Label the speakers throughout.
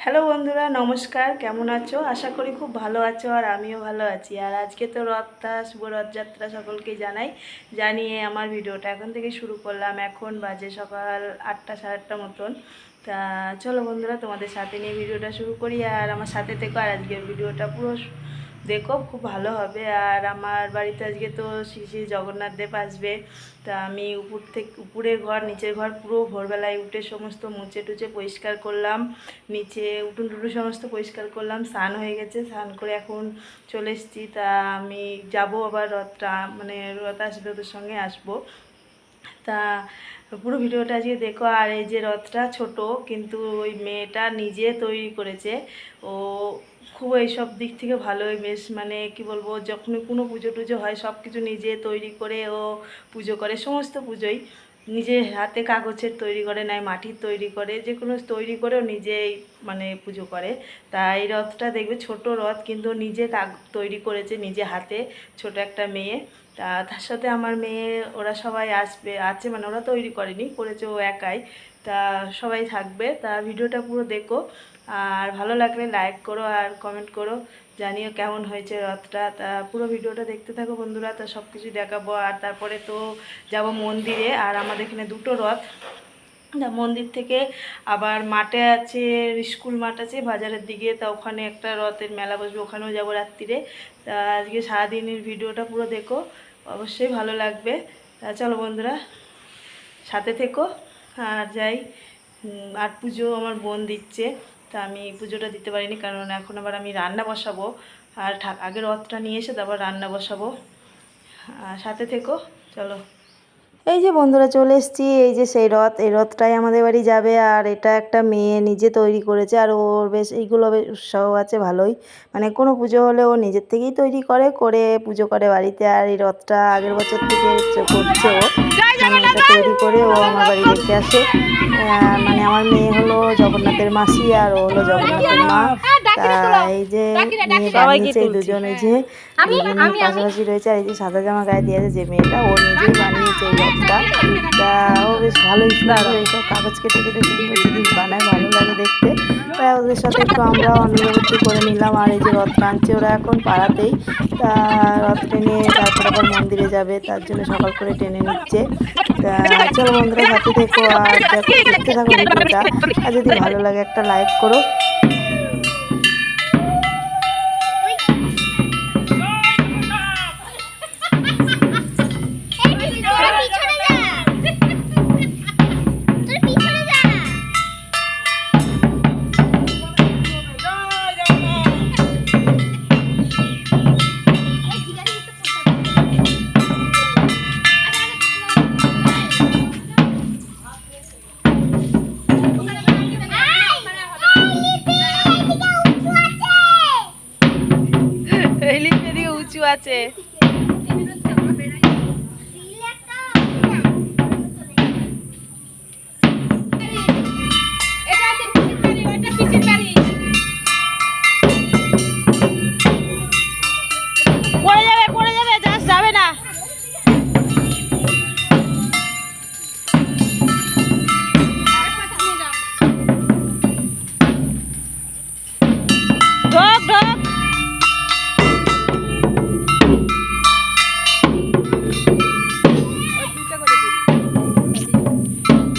Speaker 1: Hello বন্ধুরা, নমস্কার। কেমন আছো? আশা করি খুব ভালো আছো, আর আমিও ভালো আছি। আর আজকে তো রথটা, শুভ রথযাত্রা সকলকে জানিয়ে আমার ভিডিওটা এখন থেকে শুরু করলাম। এখন বাজে সকাল 8টা, সাড়ে 8টা মতন। তা চলো বন্ধুরা, তোমাদের সাথে নিয়ে ভিডিওটা শুরু করি, আর আমার সাথে থেকো। আর আজকের ভিডিওটা পুরো দেখো, খুব ভালো হবে। আর আমার বাড়িতে আজকে তো শ্রী শ্রী জগন্নাথ দেব আসবে। তা আমি উপরের ঘর, নিচের ঘর পুরো ভোরবেলায় উঠে সমস্ত মুছে টুচে পরিষ্কার করলাম। নিচে উঠুন টুটুন সমস্ত পরিষ্কার করলাম। স্নান হয়ে গেছে, স্নান করে এখন চলে এসেছি। তা আমি যাব আবার রথটা, মানে রথ আসবে, ওদের সঙ্গে আসবো। তা পুরো ভিডিওটা আজকে দেখো। আর এই যে রথটা ছোট, কিন্তু ওই মেয়েটা নিজে তৈরি করেছে। ও খুব এইসব দিক থেকে ভালোই, বেশ মানে কি বলবো, যখনই কোনো পুজো টুজো হয় সব কিছু নিজে তৈরি করে ও পুজো করে। সমস্ত পুজোই নিজের হাতে কাগজের তৈরি করে, নাই মাটির তৈরি করে, যে কোনো তৈরি করেও নিজেই মানে পুজো করে। তা এই রথটা দেখবে ছোট রথ, কিন্তু নিজে তৈরি করেছে নিজে হাতে, ছোট একটা মেয়ে। তা তার সাথে আমার মেয়ে, ওরা সবাই আছে, মানে ওরা তৈরি করেনি, করেছে ও একাই। তা সবাই থাকবে। তা ভিডিওটা পুরো দেখো, আর ভালো লাগলে লাইক করো আর কমেন্ট করো, জানিও কেমন হয়েছে রথটা। তা পুরো ভিডিওটা দেখতে থাকো বন্ধুরা। তা সব কিছু দেখাবো। আর তারপরে তো যাব মন্দিরে। আর আমাদের এখানে দুটো রথ। মন্দির থেকে আবার মাঠে আছে, স্কুল মাঠ আছে বাজারের দিকে। তা ওখানে একটা রথের মেলা বসবে, ওখানেও যাবো রাত্রিরে। তা আজকে সারাদিনের ভিডিওটা পুরো দেখো, অবশ্যই ভালো লাগবে। তা চলো বন্ধুরা, সাথে থেকো। আর যাই, আর পুজো আমার বোন দিচ্ছে। তা আমি পুজোটা দিতে পারিনি, কারণ এখন আবার আমি রান্না বসাবো। আর আগে রথটা নিয়ে এসে তারপর রান্না বসাবো। সাথে থেকো, চলো। এই যে বন্ধুরা, চলে এসেছি। এই যে সেই রথ, এই রথটাই আমাদের বাড়ি যাবে। আর এটা একটা মেয়ে নিজে তৈরি করেছে, আর ওর বেশ এইগুলো বেশ উৎসাহ আছে ভালোই। মানে কোনো পুজো হলে ও নিজের থেকেই তৈরি করে পুজো করে বাড়িতে। আর এই রথটা আগের বছর থেকে করছে ও, মানে এটা তৈরি করে ও আমার বাড়ি রেখে আসে। মানে আমার মেয়ে হলো জগন্নাথের মাসি, আর ও হলো জগন্নাথের মা। তা এই যে মেয়ে বানিয়েছে, দুজন এই যে দুজনই পাশাপাশি রয়েছে। আর এই যে সাদা জামা গায়ে দিয়েছে যে মেয়েটা, ও নিজেই বানিয়েছে এই রথটা। তা ও বেশ ভালোই সুন্দর এইসব কাগজ কেটে কেটে সুন্দর জিনিস বানায়, ভালো লাগে দেখতে। তাই ওদের সাথে একটু আমরাও অন্নবর্তী করে নিলাম। আর এই যে রথ টানছে ওরা এখন পাড়াতেই। তা রথ টেনে তারপর আবার মন্দিরে যাবে, তার জন্য সকাল করে টেনে নিচ্ছে। তা চলো বন্ধুরা, সাথে থেকো আর দেখতে থাকো ভিডিওটা। আর যদি ভালো লাগে একটা লাইক করো। উঁচু আছে। পড়ে যাবে, জাস্ট যাবে না।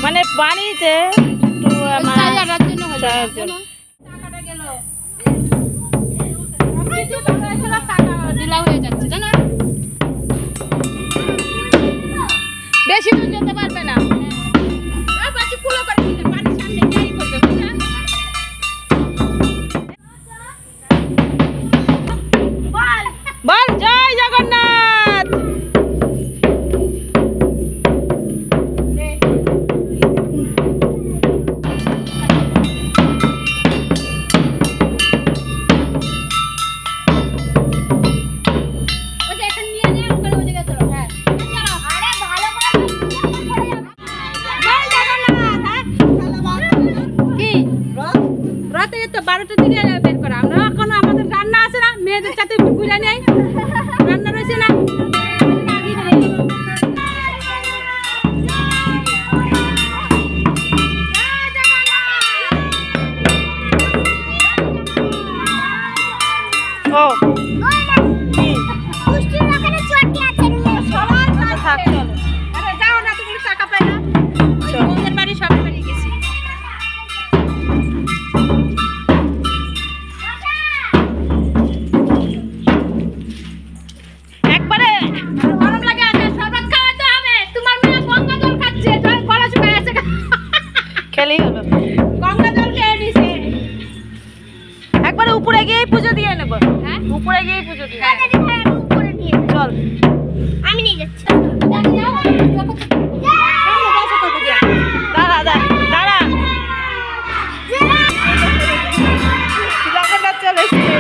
Speaker 1: মানে বানিয়েছে বেশি দূর যেতে পারবে না। বল জয় জগন্নাথ। রাতে তো 12টার দিকে বের করা, আমরা এখন আমাদের রান্না আছে না, মেয়েদের সাথে একটু ঘুরে নেই, রান্না রয়েছে না। ও থাক
Speaker 2: যাও না, তুমি টাকা পাই না। ওদের বাড়ি সব বাড়ি গেছি।
Speaker 1: একবারে
Speaker 2: গরম লাগে আছে, শরবত খাওয়াতে হবে। তোমার মেয়ে গঙ্গা জল খাচ্ছে, গলা শুকায় আছে।
Speaker 1: খেলেই হলো।
Speaker 2: গঙ্গা জল খেয়ে নিছে।
Speaker 1: একবারে উপরে গিয়েই পুজো দিয়ে নেবো।
Speaker 2: হ্যাঁ,
Speaker 1: উপরে গিয়েই পুজো দিয়ে
Speaker 2: চল, আমি নিয়ে যাচ্ছি।
Speaker 1: দাঁড়া দাঁড়া দাঁড়া জগন্নাথ চলে এসছে।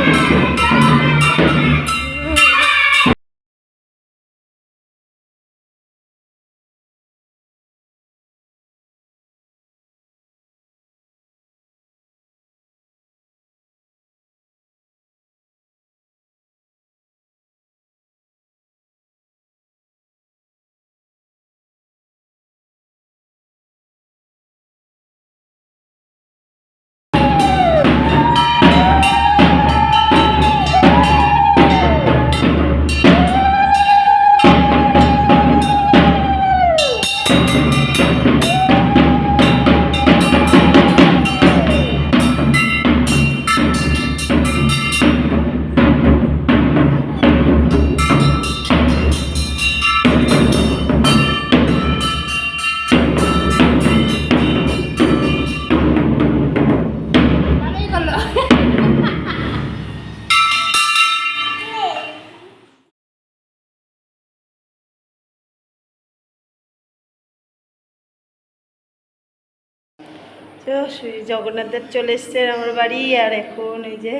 Speaker 1: তো শ্রী জগন্নাথদেব চলে এসছেন আমার বাড়ি। আর এখন ওই যে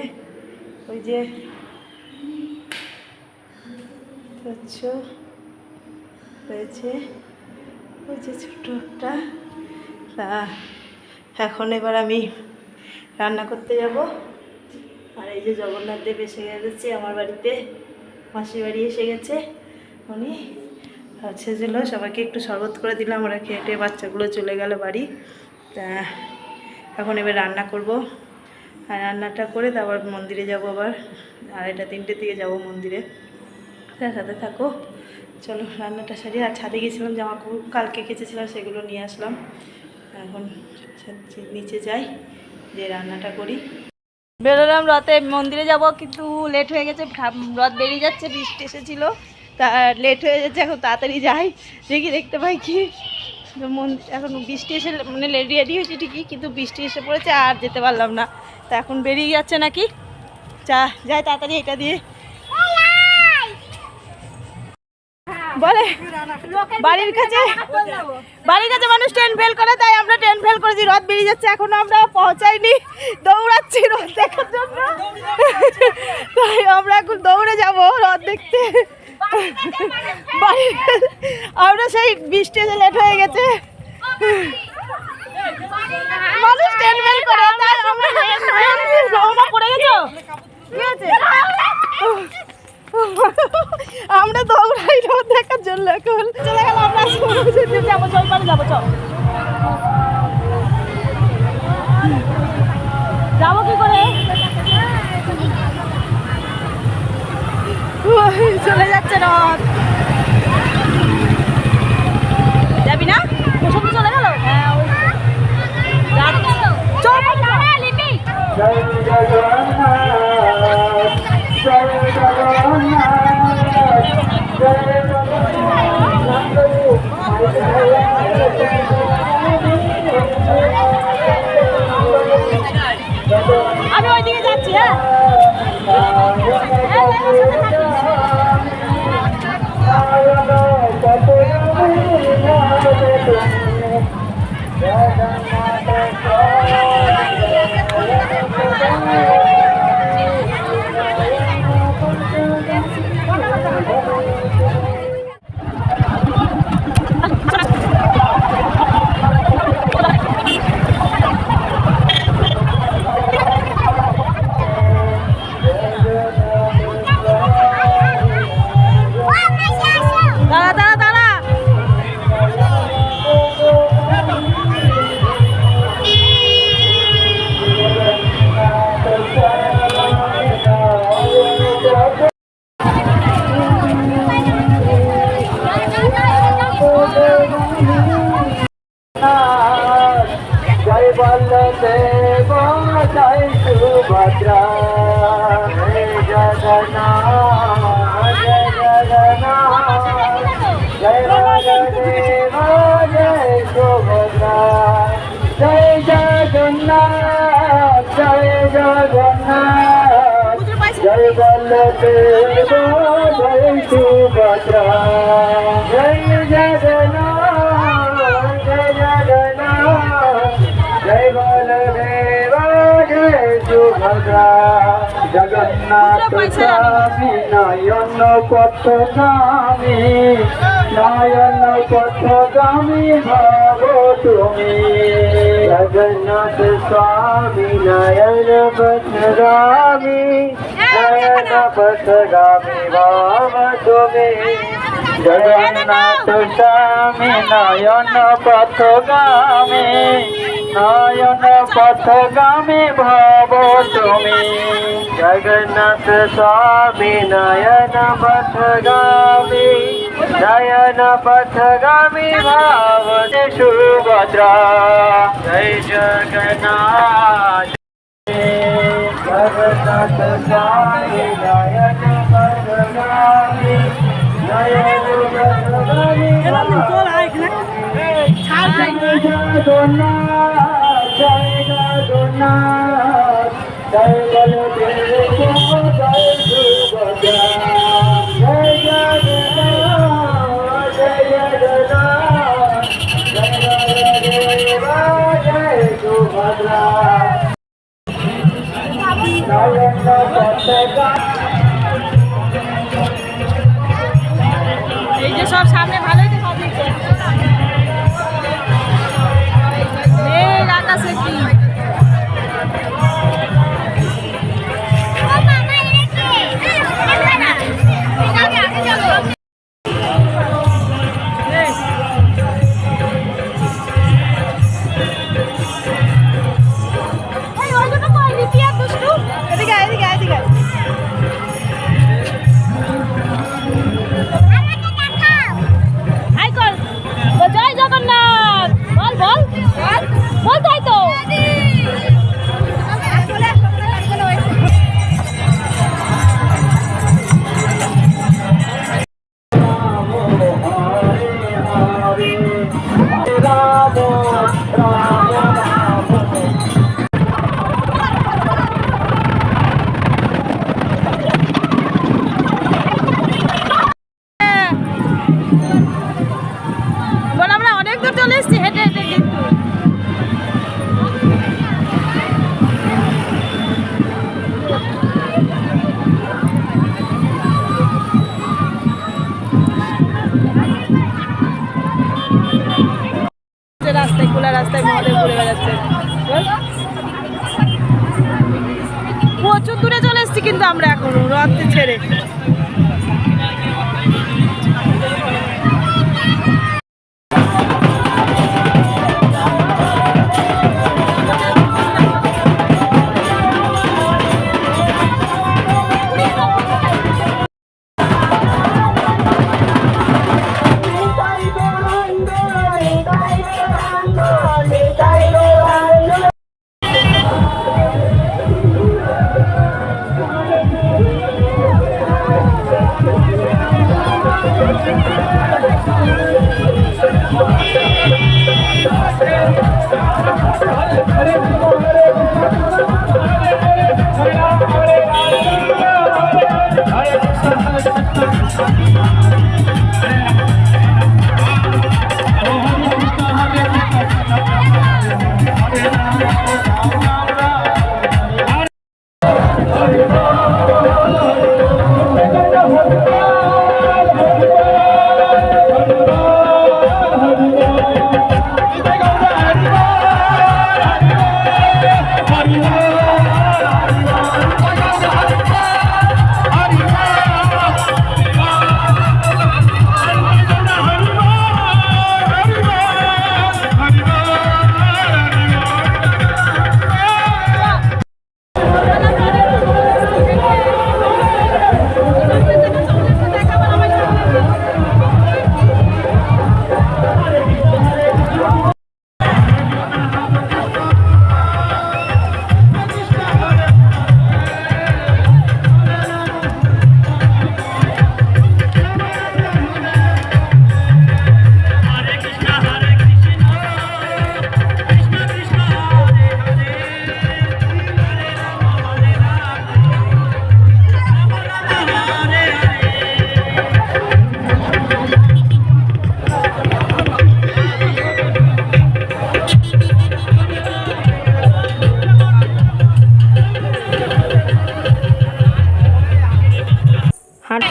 Speaker 1: হয়েছে ওই যে ছোট্ট একটা। তা এখন এবার আমি রান্না করতে যাব। আর এই যে জগন্নাথদেব এসে গেছে আমার বাড়িতে, মাসির বাড়ি এসে গেছে। উনি ছিল সবাইকে একটু শরবত করে দিলাম, ওরা খেয়ে বাচ্চাগুলো চলে গেল বাড়ি। তা এখন এবার রান্না করব। আর রান্নাটা করে তারপর মন্দিরে যাব, আবার 2:30-3টের দিকে যাব মন্দিরে। তার সাথে থাকো, চলো রান্নাটা সারি। আর ছাদে গেছিলাম, জামা কাপড় কালকে কেচেছিলাম সেগুলো নিয়ে আসলাম। এখন নিচে যাই, যে রান্নাটা করি। বেরোলাম রথে, মন্দিরে যাব, কিন্তু লেট হয়ে গেছে। রথ বেরিয়ে যাচ্ছে, বৃষ্টি এসেছিলো, তা লেট হয়ে যাচ্ছে। এখন তাড়াতাড়ি যাই, দেখতে পাই কি এখন বৃষ্টি এসে মানে রেডি হয়েছে ঠিকই, কিন্তু বৃষ্টি এসে পড়েছে আর যেতে পারলাম না। তা এখন বেরিয়ে যাচ্ছে নাকি, যাই তাড়াতাড়ি এটা দিয়ে। বলে বাড়ির কাছে মানুষ ট্রেন ফেল করে, তাই আমরা ট্রেন ফেল করেছি। রথ বেরিয়ে যাচ্ছে, এখনো আমরা পৌঁছাইনি, দৌড়াচ্ছি রথ দেখার জন্য। তাই আমরা এখন দৌড়ে যাব রথ দেখতে। আমরা সেই বৃষ্টি এসে লেট হয়ে গেছে, মানুষ ট্রেন ফেল করে, তাই আমরা পড়ে গেছো। ঠিক আছে, আমরা দৌড়াই রথ দেখার জন্য। এখন চলে গেল, আমরা যাবো, জলপাড়ে যাবো। যাবো কি করে, চলে যাচ্ছে রথ। যাবি না, প্রসন্ন চলে গেল। হ্যাঁ, আমি ওইদিকে যাচ্ছি। হ্যাঁ,
Speaker 3: সুভদ্রা জয় জগন্নাথ জয় জগন্নাথ জয় বলদেব জয় সুভদ্রা জয় জগন্নাথ জয় জগন্নাথ জয় বলদেব জয় সুভদ্রা জয় জগন্নাথ জয় জগন্নাথ জয় বলদেব জয় সুভদ্রা জগন্নাথ স্বামী নয়ন পথগামী নয়ন পথগামী ভাব তুমি জগন্নাথ স্বামী নয়ন পথগামী নয়ন পথগামী ভাব তুমি জগন্নাথ স্বামী নয়ন পথগামী নয়ন পথগামী ভাব তুমি জগন্নাথ স্বামী নয়ন পথগামী নয়ন পথগামী ভাব সুভদ্রা জয় জগন্নাথ জগন্নাথ স্বামী নয়ন পথগামী নয়ন পথগামী জগন্নাথ জয় জগন্নাথ জয় বলদেব জয় সুভদ্রা জয় জগন্নাথ জয় জগন্নাথ জয় বলদেব জয় সুভদ্রা নয়ন পথগামী
Speaker 2: এই যে সব সামনে ভালোই তো সব দিচ্ছে এই আকাশে কি জয় জগন্নাথ বল বল বল তাই তো বল আমরা অনেক দূর চলে এসেছি হেঁটে হেঁটে কিন্তু রাস্তায় খোলা রাস্তায় মহাদেব ঘুরে বেড়াচ্ছে প্রচুর দূরে চলে এসেছি কিন্তু আমরা এখন রথে ছেড়ে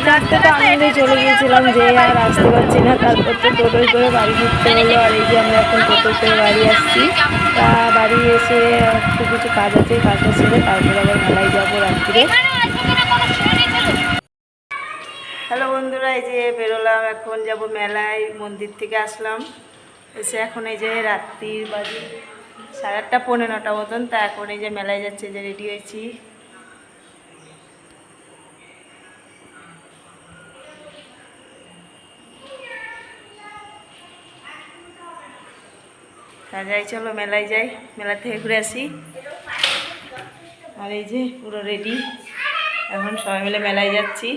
Speaker 1: চারটে তো আমি চলে গিয়েছিলাম, যে আর আসতে পারছি না। তারপর তো টোটোয় করে বাড়ি ফিরতে হলো। আর এই যে আমরা এখন টোটোয় করে বাড়ি আসছি। তা বাড়ি এসে একটু কিছু কাজ আছে, কাজটা সেরে তারপর আবার মেলায় যাবো রাত্রিরে। হ্যালো বন্ধুরা, এই যে বেরোলাম, এখন যাব মেলায়। মন্দির থেকে আসলাম, এসে এখন এই যে রাত্রির বাজে 8:30 পৌনে 9টা মতন। তা এখন এই যে মেলায় যাচ্ছে, যে রেডি হয়েছি। তা যাই, চলো মেলায় যাই, মেলা থেকে ঘুরে আসি। আর এই যে পুরো রেডি, এখন সবাই মিলে মেলায় যাচ্ছি।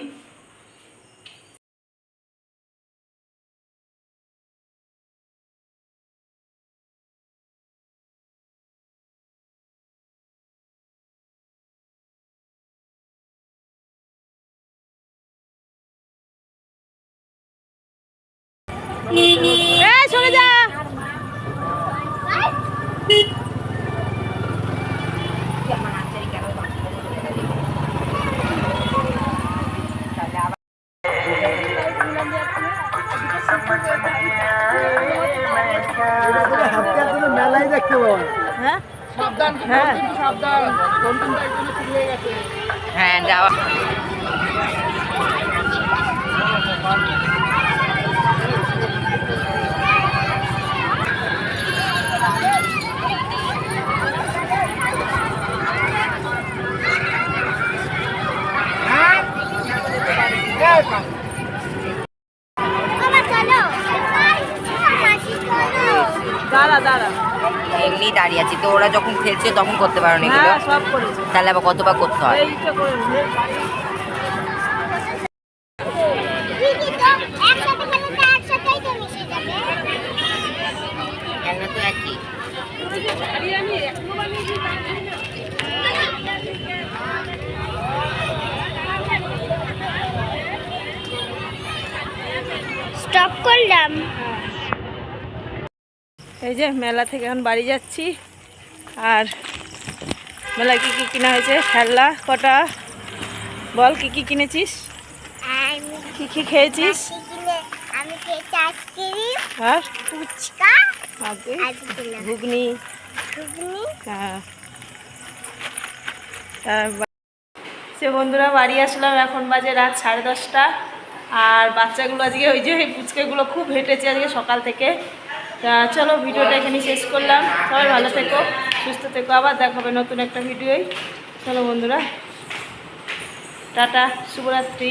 Speaker 2: চলে যা।
Speaker 3: মেলায় দেখতে পাবো।
Speaker 1: হ্যাঁ হ্যাঁ
Speaker 4: হ্যাঁ যাওয়া
Speaker 1: দাঁড়া দাঁড়া,
Speaker 4: এমনি দাঁড়িয়ে আছি তো, ওরা যখন খেলছে তখন করতে পারো না এগুলো,
Speaker 1: হ্যাঁ সব করেছে।
Speaker 4: তাহলে আবার কতবার করতে হয়?
Speaker 1: এইটা করে নে।
Speaker 4: খেলনা তো একই।
Speaker 2: স্টপ করলাম।
Speaker 1: এই যে মেলা থেকে এখন বাড়ি যাচ্ছি। আর মেলায় কী কী কিনা হয়েছে, খেলনা কটা বল, কী কী কিনেছিস, কী কী খেয়েছিস?
Speaker 2: আমি খেয়েছি আইসক্রিম,
Speaker 1: আর
Speaker 2: ফুচকা,
Speaker 1: আর তুই?
Speaker 2: আর
Speaker 1: ঘুগনি।
Speaker 2: ঘুগনি।
Speaker 1: হ্যাঁ। সে বন্ধুরা, বাড়ি আসলাম, এখন বাজে রাত 10:30। আর বাচ্চাগুলো আজকে ওই যে পুচকেগুলো খুব হেঁটেছে আজকে সকাল থেকে। তা চলো ভিডিওটা এখানে শেষ করলাম। সবাই ভালো থেকো, সুস্থ থেকো, আবার দেখা হবে নতুন একটা ভিডিওয়। চলো বন্ধুরা, টাটা, শুভরাত্রি।